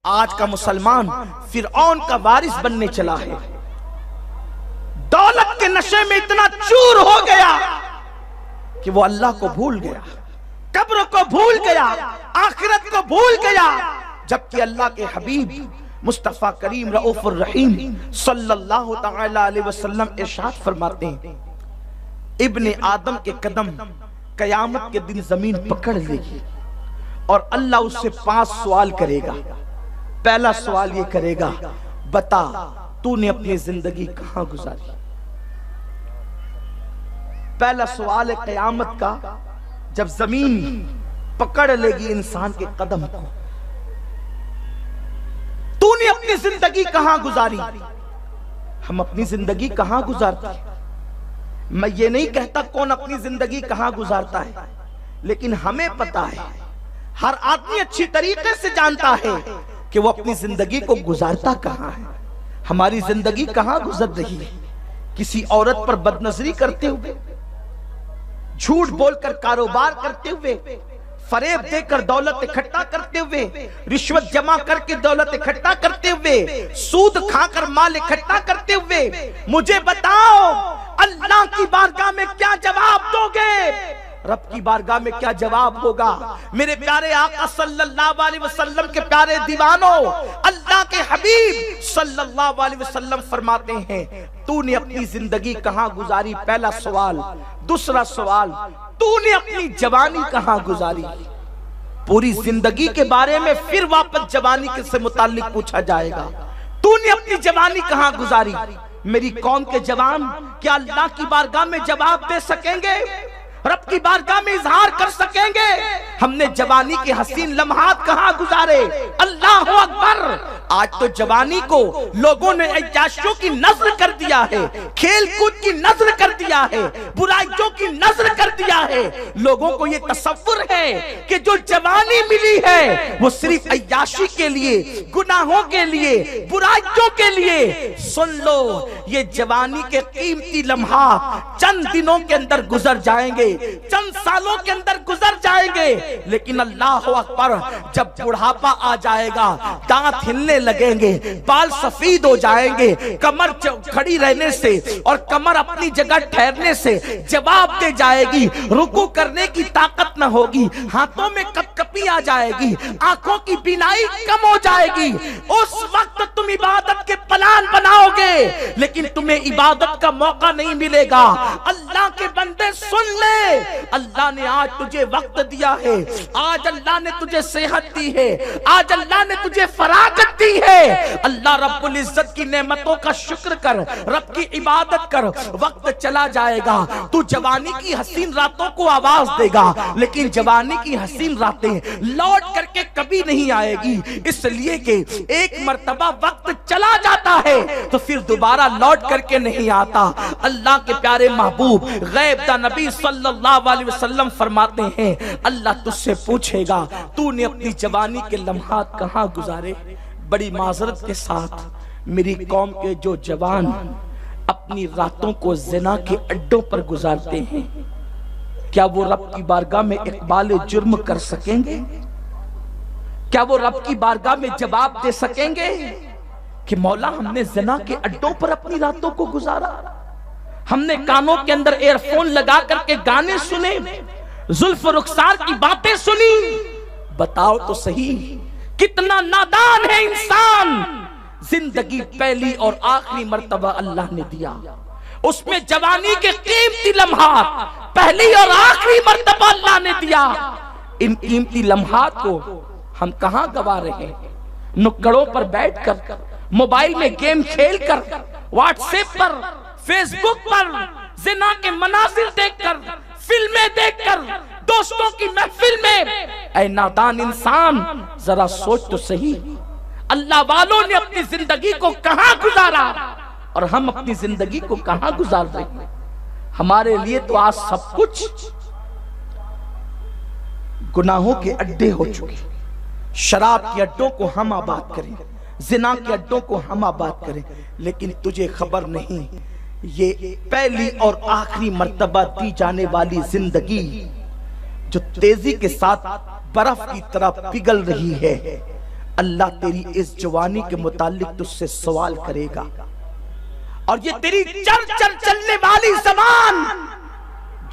आज का मुसलमान फिरऔन का वारिस बनने चला है। दौलत के नशे में इतना चूर हो गया कि वो अल्लाह को भूल गया, कब्र को भूल गया, आखिरत को भूल गया। जबकि अल्लाह के हबीब मुस्तफा करीम रऊफुर रहीम सल्लल्लाहु तआला अलैहि वसल्लम इरशाद फरमाते हैं, इब्ने आदम के कदम कयामत के दिन जमीन पकड़ लेगी और अल्लाह उससे 5 सवाल करेगा। पहला सवाल ये करेगा, बता तूने अपनी जिंदगी कहां गुजारी। पहला सवाल है कयामत का, जब जमीन पकड़ लेगी इंसान के कदम को, तूने अपनी जिंदगी कहां गुजारी। हम अपनी जिंदगी कहां गुजारते हैं? मैं ये नहीं कहता कौन अपनी जिंदगी कहां गुजारता है, लेकिन हमें पता है, हर आदमी अच्छी तरीके से जानता है कि वो अपनी जिंदगी को गुजारता कहां है। हमारी जिंदगी कहां गुजर रही है? किसी औरत पर बदनजरी करते हुए, झूठ बोलकर कारोबार करते हुए, फरेब देकर दौलत इकट्ठा करते हुए, रिश्वत जमा करके दौलत इकट्ठा करते हुए, सूद खाकर माल इकट्ठा करते हुए। मुझे बताओ अल्लाह की बारगाह में क्या जवाब दोगे? रब की बारगाह में क्या जवाब होगा? मेरे प्यारे आका सल्लल्लाहु अलैहि वसल्लम के प्यारे दीवानों, अल्लाह के हबीब सल्लल्लाहु अलैहि वसल्लम फरमाते हैं, तूने अपनी जिंदगी कहां गुजारी? पहला सवाल। दूसरा सवाल, तूने अपनी जवानी कहां गुजारी? पूरी जिंदगी के बारे में फिर वापस जवानी के से मुताल्लिक पूछा जाएगा। तूने अपनी जवानी कहां गुजारी? मेरी कौम के जवान क्या अल्लाह की बारगाह में जवाब दे सकेंगे? रब की बारगाह में इजहार कर सकेंगे हमने जवानी के हसीन लम्हात कहां गुजारे? अल्लाह अकबर। आज तो जवानी को लोगों ने ऐशाशियों की नजर कर दिया है, खेल कूद की नजर कर दिया है, बुराइयों की नजर कर दिया है। लोगों को ये तसव्वुर है कि जो जवानी मिली है वो सिर्फ ऐशाशी के लिए, गुनाहों के लिए, बुराइयों के लिए। सुन लो, ये जवानी के कीमती लम्हात चंद दिनों के अंदर गुजर जाएंगे, चंद सालों के अंदर गुजर जाएंगे। लेकिन अल्लाह अकबर, जब बुढ़ापा आ जाएगा, दांत हिलने लगेंगे, बाल सफेद हो जाएंगे, कमर खड़ी रहने से और कमर अपनी जगह ठहरने से जवाब दे जाएगी, रुकू करने की ताकत न होगी, हाथों में कपकपी आ जाएगी, आंखों की बीनाई कम हो जाएगी। उस वक्त तुम इबादत के प्लान बनाओगे, लेकिन तुम्हें इबादत का मौका नहीं मिलेगा। अल्लाह के बंदे सुन ले, अल्लाह ने आज तुझे वक्त दिया है, आज अल्लाह ने तुझे सेहत दी है, आज अल्लाह ने तुझे फरागत दी है। अल्लाह रब्बुल इज्जत की नेमतों का शुक्र कर, रब की इबादत कर। वक्त चला जाएगा, तू जवानी की हसीन रातों को आवाज देगा, लेकिन जवानी की हसीन रातें लौट करके कभी नहीं आएगी, इसलिए कि एक मर्तबा वक्त चला जाता है तो फिर दोबारा लौट करके नहीं आता। अल्लाह के प्यारे महबूब गैब दा नबी सल्लल्लाहु अलैहि वसल्लम फरमाते हैं, अल्लाह तुझसे पूछेगा तूने अपनी जवानी के लम्हात कहां गुजारे? बड़ी माजरत के साथ मेरी कौम के जो जवान अपनी रातों को ज़िना के अड्डों पर गुजारते हैं, क्या वो रब की बारगाह में इकबाल जुर्म कर सकेंगे? क्या वो रब की बारगाह में जवाब दे सकेंगे कि मौला हमने ज़िना के अड्डों पर अपनी रातों को गुजारा, हमने कानों के अंदर एयरफोन लगा करके गाने सुने, जुल्फ रुखसार की बातें सुनी? बताओ तो सही, कितना नादान है इंसान। जिंदगी पहली और आखिरी मर्तबा अल्लाह ने दिया, उसमें जवानी के कीमती लम्हात पहली और आखिरी मर्तबा अल्लाह ने दिया। इन कीमती लम्हात को हम कहां गवा रहे हैं? नुक्कड़ों पर बैठकर, मोबाइल में गेम खेलकर, व्हाट्सएप पर, फेसबुक पर ज़िना के मनाज़िर देखकर, फिल्में देखकर, दोस्तों की महफिल में। ऐ नादान इंसान, जरा सोच तो सही, अल्लाह वालों ने अपनी जिंदगी को कहां गुजारा और हम अपनी जिंदगी को कहां गुजार रहे हैं? हमारे लिए तो आज सब कुछ गुनाहों के अड्डे हो चुके। शराब के अड्डों को हम आबाद करें, जिना के अड्डों को हम आबाद करें, लेकिन तुझे खबर नहीं, ये पहली और आखिरी मर्तबा दी जाने वाली जिंदगी जो तेजी के साथ बर्फ की तरह पिघल रही है, अल्लाह तेरी इस जवानी के मुतालिक तुझसे सवाल करेगा। और ये तेरी चल चल चलने वाली ज़बान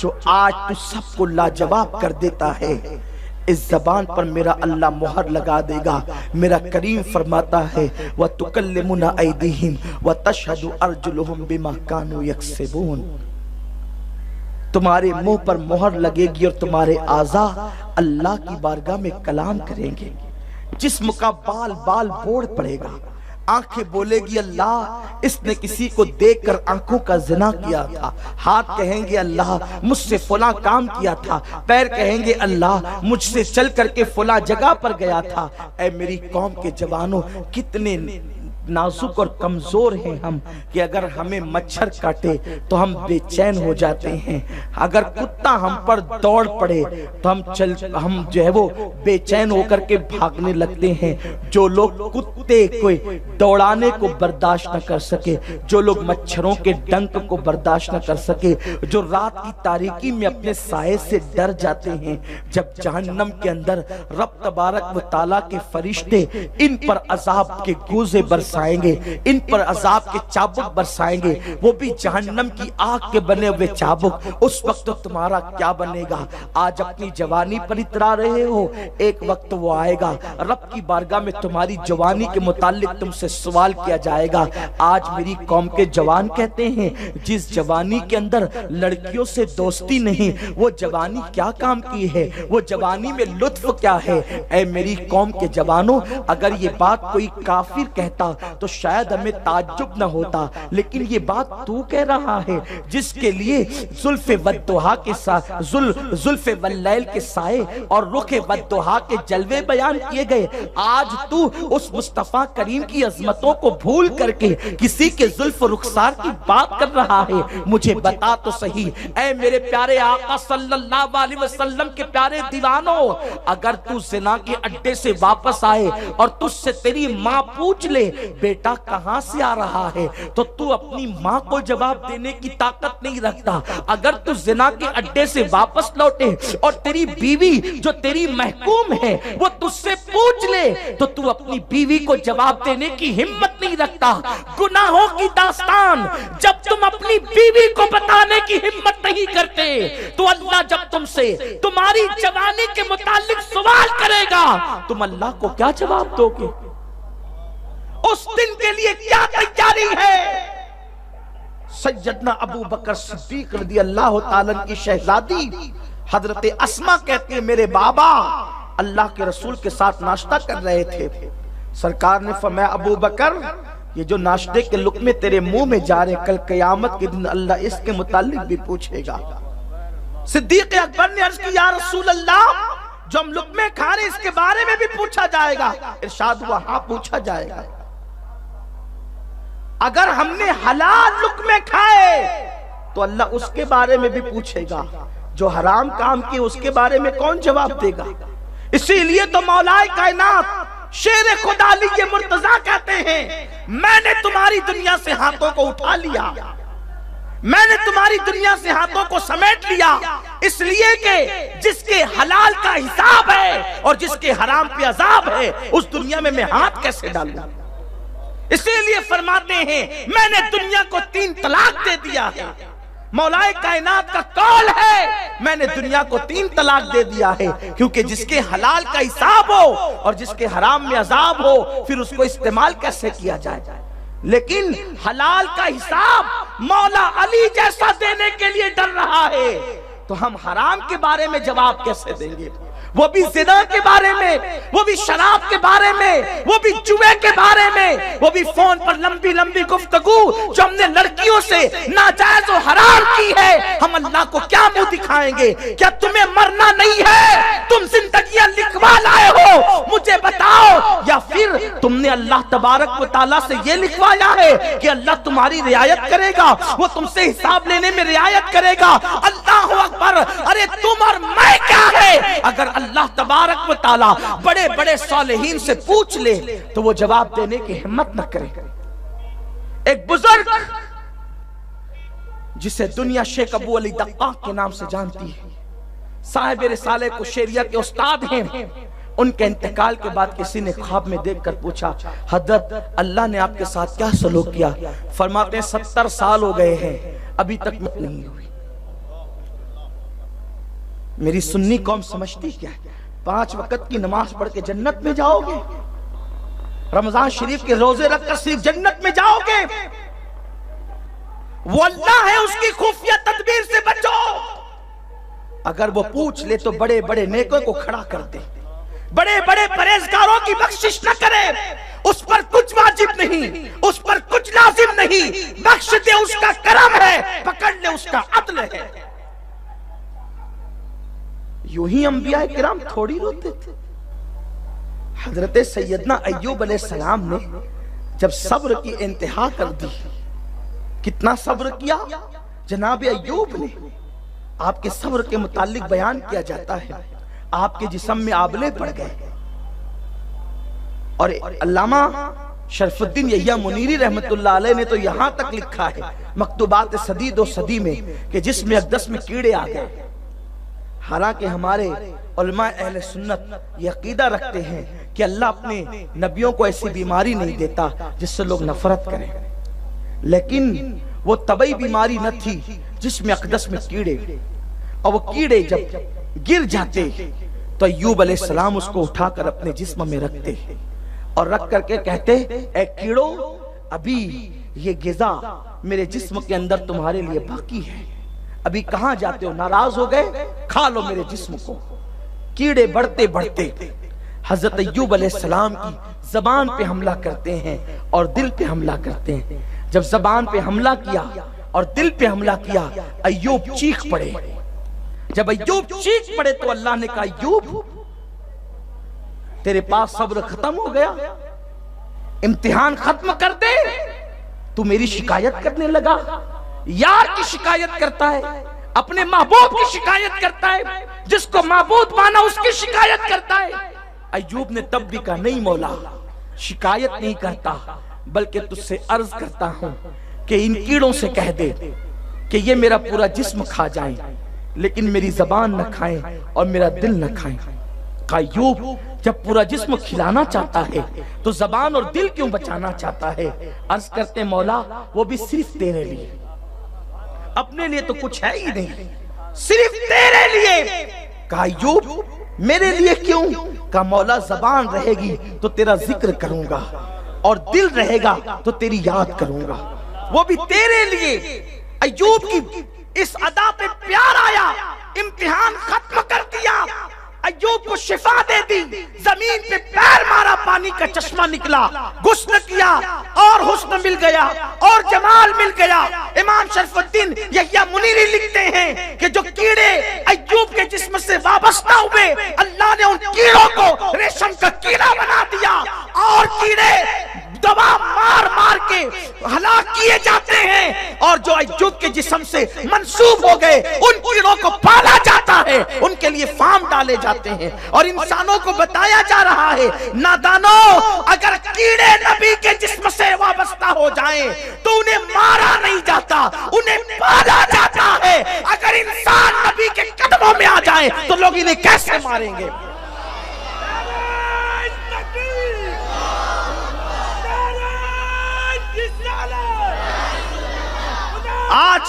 जो आज तू सबको लाजवाब कर देता है, इस जबान पर मेरा अल्लाह मोहर लगा देगा। मेरा करीम फरमाता है व तुकल्लिमुना ऐदीहिम व तशहदु अर्जुलुहुम बिमा कानू यक्सिबून। तुम्हारे मुंह पर मोहर लगेगी और तुम्हारे आज़ा अल्लाह की बारगाह में कलाम करेंगे। जिस्म का बाल बाल बोड़ पड़ेगा, आंखें बोलेगी अल्लाह इसने किसी को देखकर आंखों का जिना किया था, हाथ कहेंगे अल्लाह मुझसे फला काम किया था, पैर कहेंगे अल्लाह मुझसे चल करके फला जगह पर गया था। ऐ मेरी कौम के जवानों, कितने नाजुक और कमजोर हैं हम कि अगर हमें मच्छर काटे तो हम बेचैन हो जाते हैं, अगर कुत्ता हम पर दौड़ पड़े तो हम जो है वो बेचैन होकर के भागने लगते हैं। जो लोग कुत्ते को दौड़ाने को बर्दाश्त न कर सके, जो लोग मच्छरों के डंक को बर्दाश्त न कर सके, जो रात की तारीकी में अपने साये से डर जाते हैं, जब जहन्नम के अंदर रब तबारक व ताला के फरिश्ते इन पर अजाब के गूजे बरसाएंगे, इन पर अजाब के चाबुक बरसाएंगे, वो भी जहन्नम की आग के बने हुए चाबुक, उस वक्त तो तुम्हारा क्या बनेगा। आज अपनी जवानी पर इतरा रहे हो, एक वक्त वो आएगा रब की बारगाह में तुम्हारी जवानी के मुतालिक तुमसे सवाल किया जाएगा। आज मेरी कौम के जवान कहते हैं जिस जवानी के अंदर लड़कियों से दोस्ती नहीं, वो जवानी क्या काम की है, वो जवानी में लुत्फ क्या है। ऐ मेरी कौम के जवानों, अगर ये बात कोई काफिर कहता तो शायद हमें ताज्जुब न होता, लेकिन ये बात तू कह रहा है जिसके लिए जुल्फे वद्दुहा के साथ जुल्फे वल्लैल के साए और रुखे वद्दुहा के जलवे बयान किए गए। आज तू उस मुस्तफा करीम की अजमतों को भूल करके किसी के जुल्फ रुखसार की बात कर रहा है। मुझे बता तो सही, ऐ मेरे प्यारे आका सल्लल्लाहु अलैहि वसल्लम के प्यारे दीवानों, अगर तू जिना के अड्डे से वापस आए और तुझसे तेरी माँ पूछ ले बेटा कहां से आ रहा है, तो तू अपनी माँ को जवाब देने की ताकत नहीं रखता। अगर तू जिना के अड्डे से वापस लौटे और तेरी बीवी जो तेरी महकूम है वो तुझसे पूछ ले, तो तू अपनी बीवी को जवाब देने की हिम्मत नहीं रखता। गुनाहों की दास्तान जब तुम अपनी बीवी को बताने की हिम्मत नहीं करते, तो अल्लाह जब तुमसे तुम्हारी जवानी के मुतालिक सवाल करेगा, तुम अल्लाह को क्या जवाब दोगे? उस दिन के लिए क्या तैयारी है? सैयदना अबू बकर सिद्दीक रज़ी अल्लाह ताला की शहजादी हजरत अस्मा कहती है मेरे बाबा अल्लाह के रसूल के साथ नाश्ता कर रहे थे, सरकार ने फरमाया अबू बकर ये जो नाश्ते के लुक़मे तेरे मुंह में जा रहे, कल क़यामत के दिन अल्लाह इसके मुतालिक भी पूछेगा। सिद्दीक अकबर ने अर्ज़ की या रसूल अल्लाह जो हम लुक़मे खा रहे इसके बारे में भी पूछा जाएगा? इरशाद हुआ हाँ पूछा जाएगा। अगर हमने हलाल लुक़मे खाए तो अल्लाह उसके बारे में भी पूछेगा, जो हराम काम किए उसके बारे में कौन जवाब देगा? इसीलिए तो मौलाए कायनात शेर खुदा अली ये मुर्तजा कहते हैं मैंने तुम्हारी दुनिया से हाथों को उठा लिया, मैंने तुम्हारी दुनिया से हाथों को समेट लिया, इसलिए कि जिसके हलाल का हिसाब है और जिसके हराम पे अजाब है उस दुनिया में मैं हाथ कैसे डालूं? इसीलिए फरमाते हैं मैंने दुनिया को 3 तलाक दे दिया है। मौलाए कायनात का कौल है मैंने दुनिया को 3 तलाक दे दिया है, क्योंकि जिसके हलाल का हिसाब हो और जिसके हराम में अजाब हो फिर उसको इस्तेमाल कैसे किया जाए। लेकिन हलाल का हिसाब मौला अली जैसा देने के लिए डर रहा है, तो हम हराम के बारे में जवाब कैसे देंगे? वो भी ज़िना के बारे में, वो भी शराब के बारे में, वो भी जुए के बारे में, वो भी फोन पर लंबी लंबी गुफ्तगू जो हमने लड़कियों से नाजायज और हराम की है। हम अल्लाह को क्या मुंह दिखाएंगे? क्या तुम्हें मरना नहीं है? तुम जिंदगियां लिखवा लाए हो, मुझे बताओ, या फिर तुमने अल्लाह तबारक व तआला से ये लिखवाया है कि अल्लाह तुम्हारी रियायत करेगा, वो तुमसे हिसाब लेने में रियायत करेगा? अल्लाह अकबर। अरे तुम और मैं क्या है? अगर अल्लाह तबारक व तआला बड़े बड़े सालेहीन से पूछ ले तो वो जवाब देने की हिम्मत न करे। एक बुजुर्ग जिसे दुनिया शेख अबू अली दक्का के नाम से जानती है, साहिब रिसाले कुशैरिया के उस्ताद हैं, उनके इंतकाल के बाद किसी ने ख्वाब में देखकर पूछा, हजरत अल्लाह ने आपके साथ क्या सलूक किया? फरमाते हैं 70 साल हो गए हैं, अभी तक मौत नहीं हुई। मेरी सुन्नी कौम समझती क्या है? 5 वक्त की नमाज पढ़ के जन्नत में जाओगे? रमजान शरीफ के रोजे रखकर सिर्फ जन्नत में जाओगे? वो अल्लाह है, उसकी खुफिया तदबीर से बचो। अगर वो पूछ ले तो बड़े बड़े नेकों को खड़ा कर दे, बड़े बड़े परहेजगारों की बख्शिश न करे। उस पर कुछ वाजिब नहीं, उस पर कुछ लाजिम नहीं, बख्श दे उसका करम है, पकड़ ले उसका अदल है। यूं ही अंबिया किराम थोड़ी रोते थे। हजरत सैयदना अय्यूब अलैहिस्सलाम ने जब सब्र की इंतहा कर दी, कितना सब्र किया जनाब अय्यूब ने। आपके सब्र के मुतालिक बयान किया जाता है, आपके जिस्म में आबले पड़ गए। और अल्लामा शरफुद्दीन यहिया मुनीरी रहमतुल्लाह अलैह ने तो यहां तक लिखा है मकतूबात सदी दो सदी में कि जिसमें अक़दस में कीड़े आ गए। हालांकि हमारे उलमा अहले सुन्नत ये अकीदा रखते हैं कि अल्लाह अपने नबियों को ऐसी बीमारी नहीं देता जिससे लोग नफरत करें, लेकिन वो तबई बीमारी न थी जिसमें अक़दस में कीड़े, और वो कीड़े जब गिर जाते तो अय्यूब अलैहिस्सलाम उसको उठाकर अपने जिस्म में रखते और रख करके कहते, ए कीड़ो, अभी ये गिज़ा मेरे जिस्म के अंदर तुम्हारे लिए बाकी है, अभी कहां जाते हो? नाराज हो गए, खा लो मेरे जिस्म को। कीड़े बढ़ते बढ़ते हजरत अय्यूब अलैहिस्सलाम की जबान पे हमला करते हैं और दिल पे हमला करते हैं। जब जबान पे हमला किया और दिल पे हमला किया, अय्यूब चीख पड़े। जब अय्यूब चीख पड़े तो अल्लाह ने कहा, अय्यूब तेरे पास सब्र खत्म हो गया, इम्तिहान खत्म कर दे। तू मेरी शिकायत करने लगा, यार की शिकायत करता है, अपने महबूब की शिकायत करता है, जिसको महबूब माना उसकी शिकायत करता है। अय्यूब ने तब भी कहा, नहीं मौला, शिकायत नहीं करता, बल्कि तुझसे अर्ज करता हूं कि इन कीड़ों से कह दे कि ये मेरा पूरा जिस्म खा जाएं, लेकिन मेरी जबान न खाएं और मेरा दिल न खाएं। अय्यूब जब पूरा जिस्म खिलाना चाहता है तो जबान और दिल क्यों बचाना चाहता है? अर्ज करते, मौला वो भी सिर्फ तेरे लिए, अपने लिए तो कुछ है ही नहीं, सिर्फ तेरे लिए। कहा, अय्यूब मेरे लिए क्यों? कहा, मौला जबान रहेगी तो तेरा जिक्र करूंगा और दिल रहेगा तो तेरी याद करूंगा, वो भी तेरे लिए। अय्यूब की इस अदा पे प्यार आया, इम्तिहान खत्म कर दिया, अय्यूब को शिफा दे दी, जमीन पे पैर मारा, पानी का चश्मा निकला, गुस्ल किया और हुस्न मिल गया और जमाल मिल गया। इमाम शरफुद्दीन यहिया मुनीरी लिखते हैं कि जो कीड़े अय्यूब के जिस्म से वाबस्ता हुए, अल्लाह ने उन कीड़ों को रेशम का कीड़ा बना दिया और कीड़े दवा मार मार के हलाक किए जाते हैं, और जो अय्यूब के जिस्म से मंसूब हो गए उन कीड़ों को पाला जाता है, उनके लिए फार्म डाले जाते हैं। और इंसानों को बताया जा रहा है, नादानों, अगर कीड़े नबी के जिस्म से वाबस्ता हो जाएं तो उन्हें मारा नहीं जाता, उन्हें पाला जाता है। अगर इंसान नबी के कदमों में आ जाए तो लोग इन्हें कैसे मारेंगे? आज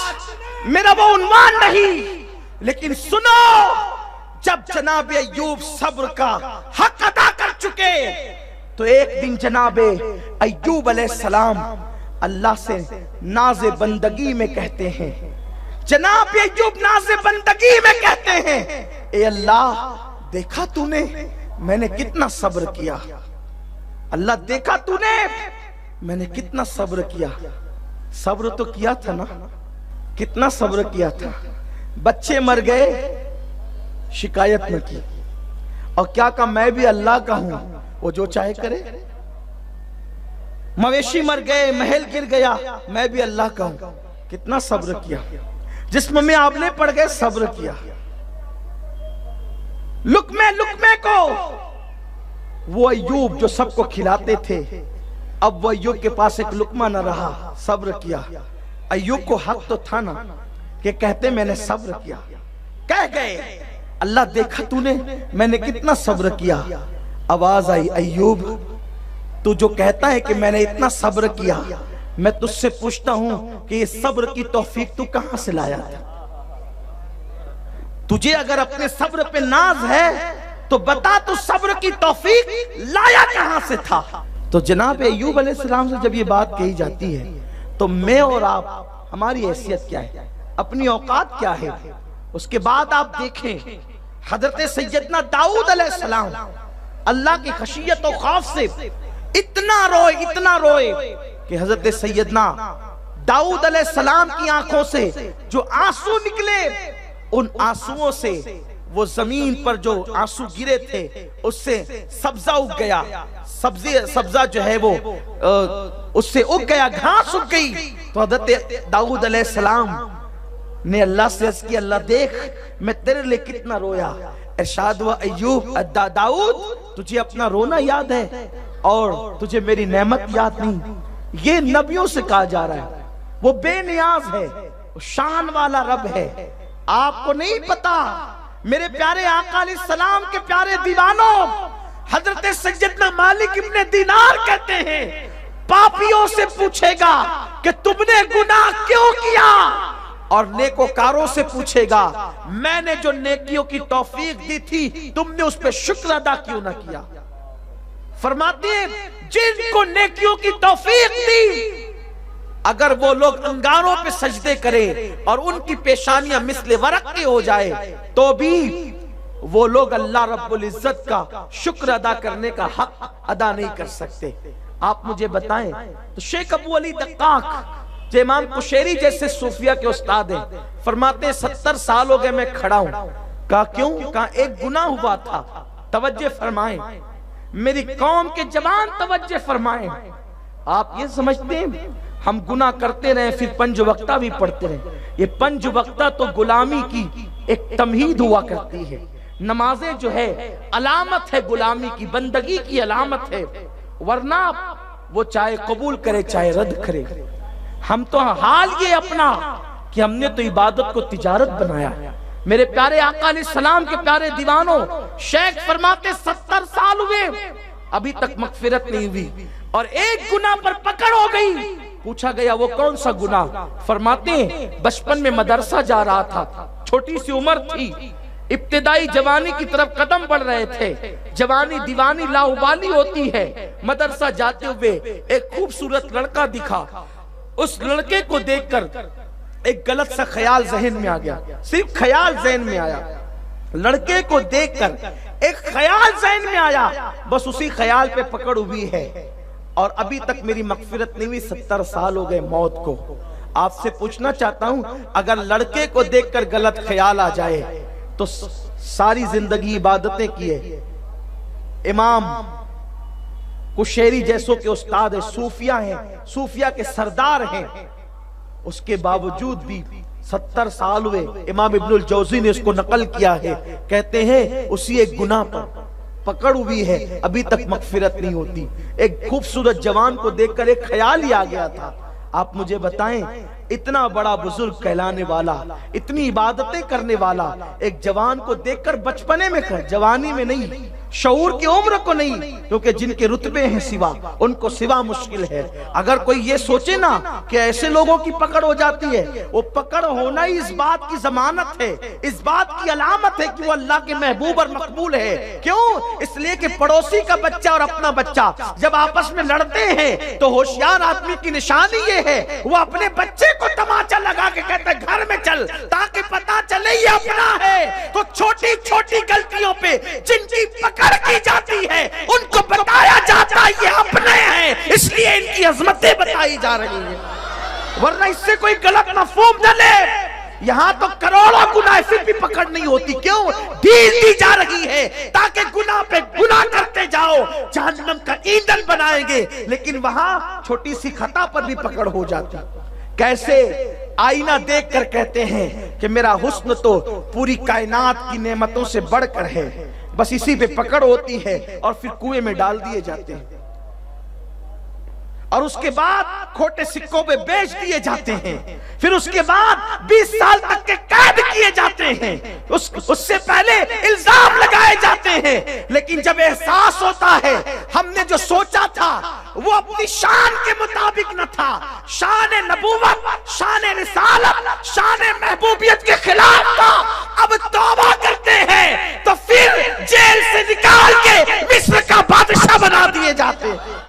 मेरा वो उन्वान नहीं, लेकिन सुनो, जब जनाब अय्यूब सब्र का हक अदा कर चुके तो एक दिन जनाब अय्यूब अलैहिस्सलाम अल्लाह से नाज़े बंदगी में कहते हैं, जनाब अय्यूब नाज़े बंदगी में कहते हैं, ए अल्लाह, देखा तूने मैंने कितना सब्र किया, अल्लाह देखा तूने मैंने कितना सब्र किया। सब्र तो किया था ना, कितना सब्र किया था। बच्चे मर गए, शिकायत न की, और क्या कहा, मैं भी अल्लाह का हूं, वो जो चाहे करे। मवेशी मर गए, महल गिर गया, मैं भी अल्लाह का हूं, कितना सब्र किया। जिस्म में आबले पड़ गए, सब्र किया। लुकमे लुकमे को वो अय्यूब जो सबको खिलाते थे, अब वो अय्यूब के पास एक लुकमा न रहा, सब्र किया। अय्यूब को हक तो था ना कि कहते मैंने सब्र किया, कह गए, अल्लाह देखा तूने मैंने कितना सब्र किया। आवाज आई, अय्यूब तू जो कहता है कि मैंने इतना सब्र किया, मैं तुझसे पूछता हूं कि ये सब्र की तौफीक तू कहां से लाया था? तुझे अगर अपने सब्र पे नाज है तो बता तू सब्र की तौफीक लाया कहां से था? तो जनाब अय्यूब अलैहिस्सलाम से जब ये बात कही जाती है तो मैं और आप, हमारी हैसियत क्या है, अपनी औकात क्या है? उसके बाद आप देखें हजरत सैयदना दाऊद अलैहिस्सलाम अल्लाह की खशियत और खौफ से इतना रोए कि हजरत सैयदना दाऊद अलैहिस्सलाम की आंखों से जो आंसू निकले, उन आंसुओं से वो जमीन पर जो आंसू गिरे थे उससे सब्जा उग गया, सब्जा जो है वो उससे उग गया, घास उग गई। तो हजरत दाऊद अलैहिस्सलाम ने अल्लाह से अर्ज किया, अल्लाह देख मैं तेरे लिए कितना रोया। इरशाद हुआ, अय्यूब दाऊद तुझे अपना रोना याद है और तुझे मेरी नेमत याद नहीं। ये नबियों से कहा जा रहा है, वो बेनियाज है, वो शान वाला रब है। आपको नहीं पता मेरे प्यारे आका अलैहिस्सलाम के प्यारे दीवानों, हजरत सैयदना मालिक इब्ने दीनार कहते हैं पापियों से पूछेगा कि तुमने गुनाह क्यों किया, और नेकोकारों से पूछेगा मैंने जो नेकियों की तौफीक दी थी तुमने उस पर शुक्र अदा क्यों ना किया। फरमाते हैं जिनको नेकियों की तौफीक दी, अगर वो लोग अंगारों पे सजदे करें और उनकी पेशानियां मिस्ले वरक के हो जाए तो भी वो लोग अल्लाह रब्बुल इज्जत का शुक्र अदा करने का हक अदा नहीं कर सकते। आप मुझे बताएं तो शेख अबू अली दक्काक जो इमाम कुशैरी जैसे सूफिया के उस्ताद हैं, फरमाते 70 साल हो गए मैं खड़ा हूं। कहा क्यों? कहा एक गुनाह हुआ था, तवज्जो फरमाएं मेरी कौम के जवान, तवज्जो फरमाएं। आप ये समझते हैं हम गुनाह करते रहे फिर पंज वक्ता भी पढ़ते रहे? ये पंज वक्ता तो गुलामी की एक तमहीद हुआ करती है। नमाजें जो है अलामत है गुलामी की, बंदगी की अलामत है, वरना वो चाहे कबूल करे चाहे रद्द करे। हम तो हाल ये अपना कि हमने तो इबादत को तिजारत बनाया। मेरे प्यारे आका अलैहिस्सलाम के प्यारे दीवानों, शेख फरमाते 70 साल हुए अभी तक मगफिरत नहीं हुई और एक गुनाह पर पकड़ हो गई। पूछा गया वो कौन सा गुनाह? फरमाते बचपन में मदरसा जा रहा था, छोटी सी उम्र थी, इब्तिदाई जवानी की तरफ कदम बढ़ रहे थे, जवानी दीवानी लाउबाली होती है। मदरसा जाते हुए एक खूबसूरत लड़का दिखा, उस लड़के को देखकर एक गलत सा ख्याल जहन में आ गया, सिर्फ ख्याल जहन में आया, लड़के को देखकर एक ख्याल जहन में आया, बस उसी ख्याल पे पकड़ हुई है और अभी तक मेरी मगफिरत नहीं हुई। 70 साल हो गए मौत को। आपसे पूछना चाहता हूं अगर लड़के को देखकर गलत ख्याल आ जाए तो सारी जिंदगी इबादतें किए, इमाम कुशैरी जैसों के उस्ताद है, सूफिया हैं, सूफिया के सरदार हैं, उसके बावजूद भी 70 साल हुए। इमाम इब्नुल जौजी ने इसको नकल किया है, कहते हैं उसी एक गुनाह पर पकड़ हुई है, अभी तक मगफिरत नहीं होती। एक खूबसूरत जवान को देखकर एक ख्याल ही आ गया था। आप मुझे बताएं इतना बड़ा बुजुर्ग कहलाने वाला, इतनी इबादतें करने वाला एक जवान को देखकर बचपने में कर, जवानी में नहीं, शऊर की उम्र को नहीं, क्योंकि जिनके रुतबे हैं सिवा उनको सिवा मुश्किल है। अगर कोई ये सोचे ना कि ऐसे लोगों की पकड़ हो जाती है, वो पकड़ होना ही इस बात की जमानत है, इस बात की अलामत है कि वो अल्लाह के महबूब और मकबूल है। क्यों? इसलिए कि पड़ोसी का बच्चा और अपना बच्चा जब आपस में लड़ते हैं तो होशियार आदमी की निशानी ये है वो अपने बच्चे को तमाचा लगा के कहता है घर में चल, ताकि पता चले ये अपना है। तो छोटी छोटी गलतियों पे जिनकी पकड़ की जाती है उनको बताया जाता है ये अपने हैं, इसलिए इनकी अजमतें बताई जा रही है, वरना इससे कोई गलत मफहूम न ले। यहां तो करोड़ों गुनाह फिर भी पकड़ नहीं होती। क्यों? ढील दी जा रही है ताकि गुनाह पे गुनाह करते जाओ, जहन्नम का ईंधन बनाएंगे, लेकिन वहां छोटी सी खता पर भी पकड़ हो जाती। कैसे? आईना देखकर कहते हैं कि मेरा हुस्न तो पूरी कायनात की नेमतों से बढ़कर है, बस इसी पे पकड़ होती है और फिर कुएं में डाल दिए जाते हैं। और उसके बाद खोटे सिक्कों पे बेच दिए जाते हैं, फिर उसके बाद 20 साल तक के कैद किए जाते हैं, उससे पहले इल्जाम लगाए जाते हैं। लेकिन जब एहसास होता है हमने जो सोचा था वो अपनी शान के मुताबिक न था, शान नबूवत, शान रिसालत, शान महबूबियत के खिलाफ था, अब तौबा करते हैं तो फिर जेल से निकाल के मिस्र का बादशाह बना दिए जाते हैं।